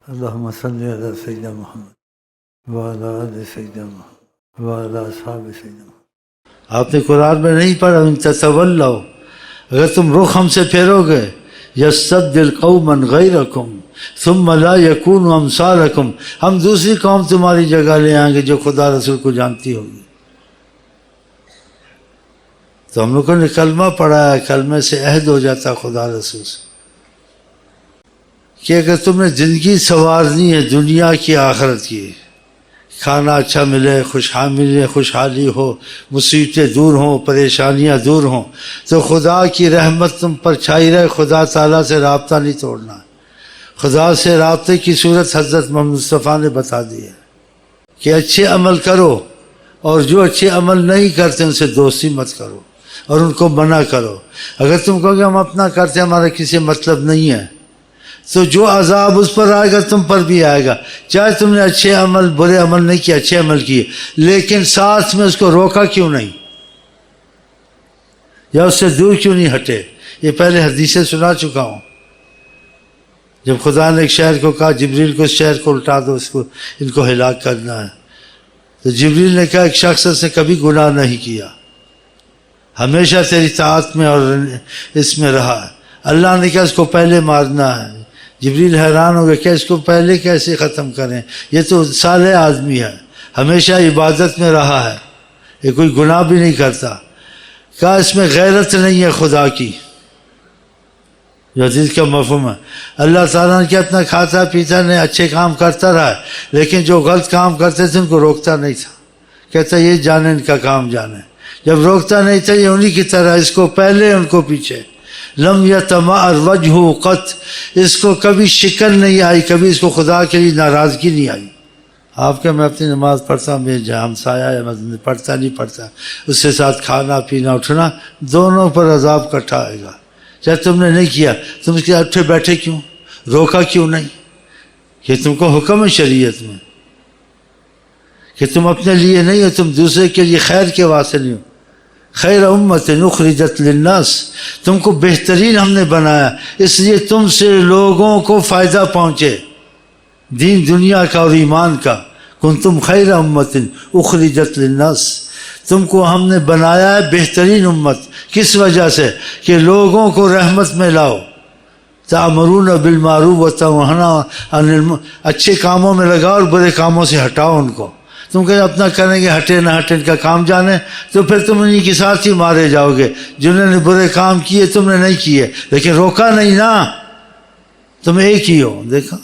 اللہم صلی علی سیدنا محمد وعلی آل سیدنا محمد وعلی اصحاب سیدنا محمد۔ آپ نے قرآن میں نہیں پڑھا ان تتولوا، اگر تم رخ ہم سے پھیرو گے یستبدل قوما غیرکم ثم لا یکونوا امثالکم، ہم دوسری قوم تمہاری جگہ لے آئیں گے جو خدا رسول کو جانتی ہوگی۔ تو ہم لوگوں نے کلمہ پڑھا ہے، کلمے سے عہد ہو جاتا خدا رسول سے کہ اگر تم نے زندگی سنوارنی ہے دنیا کی آخرت کی، کھانا اچھا ملے، خوشحالی ہو، مصیبتیں دور ہوں، پریشانیاں دور ہوں، تو خدا کی رحمت تم پر چھائی رہے، خدا تعالیٰ سے رابطہ نہیں توڑنا۔ خدا سے رابطے کی صورت حضرت محمد مصطفیٰ نے بتا دی ہے کہ اچھے عمل کرو، اور جو اچھے عمل نہیں کرتے ان سے دوستی مت کرو اور ان کو منع کرو۔ اگر تم کہو کہ ہم اپنا کرتے ہیں، ہمارا کسی مطلب نہیں ہے، تو جو عذاب اس پر آئے گا تم پر بھی آئے گا، چاہے تم نے اچھے عمل برے عمل نہیں کیے، اچھے عمل کیے، لیکن ساتھ میں اس کو روکا کیوں نہیں یا اس سے دور کیوں نہیں ہٹے۔ یہ پہلے حدیثیں سنا چکا ہوں، جب خدا نے ایک شہر کو کہا جبریل کو اس شہر کو الٹا دو، ان کو ہلاک کرنا ہے، تو جبریل نے کہا ایک شخص نے کبھی گناہ نہیں کیا، ہمیشہ تیری طاعت میں اور اس میں رہا ہے۔ اللہ نے کہا اس کو پہلے مارنا ہے۔ جبریل حیران ہو گیا کہ اس کو پہلے کیسے ختم کریں، یہ تو صالح آدمی ہے، ہمیشہ عبادت میں رہا ہے، یہ کوئی گناہ بھی نہیں کرتا۔ کہا اس میں غیرت نہیں ہے خدا کی، جو حدیث کا مفہوم ہے۔ اللہ تعالیٰ نے کیا اتنا کھاتا پیتا نہیں، اچھے کام کرتا رہا ہے، لیکن جو غلط کام کرتے تھے ان کو روکتا نہیں تھا، کہتا یہ جانے ان کا کام جانے، جب روکتا نہیں تھا یہ انہی کی طرح، اس کو پہلے ان کو پیچھے۔ لم یتمعر وجہ قط، اس کو کبھی شکن نہیں آئی، کبھی اس کو خدا کے لیے ناراضگی نہیں آئی۔ آپ کہ میں اپنی نماز پڑھتا ہوں، میرے ہمسایہ ہے پڑھتا نہیں پڑھتا، اس کے ساتھ کھانا پینا اٹھنا، دونوں پر عذاب کٹھا آئے گا۔ چاہے تم نے نہیں کیا، تم اس کے اٹھے بیٹھے کیوں، روکا کیوں نہیں؟ کہ تم کو حکم ہے شریعت میں کہ تم اپنے لیے نہیں ہو، تم دوسرے کے لیے خیر کے واسطے نہیں ہو۔ خیر امت اخرجت للناس، تم کو بہترین ہم نے بنایا اس لیے تم سے لوگوں کو فائدہ پہنچے، دین دنیا کا اور ایمان کا۔ کنتم خیر امت اخرجت للناس، تم کو ہم نے بنایا ہے بہترین امت، کس وجہ سے؟ کہ لوگوں کو رحمت میں لاؤ۔ تأمرون بالمعروف وتنہون عن المنکر، اچھے کاموں میں لگاؤ اور برے کاموں سے ہٹاؤ ان کو۔ تم کہ اپنا کریں گے، ہٹے نہ ہٹے ان کا کام جانے، تو پھر تم انہی کے ساتھ ہی مارے جاؤ گے۔ جنہوں نے برے کام کیے تم نے نہیں کیے، لیکن روکا نہیں نا، تم ایک ہی ہو۔ دیکھا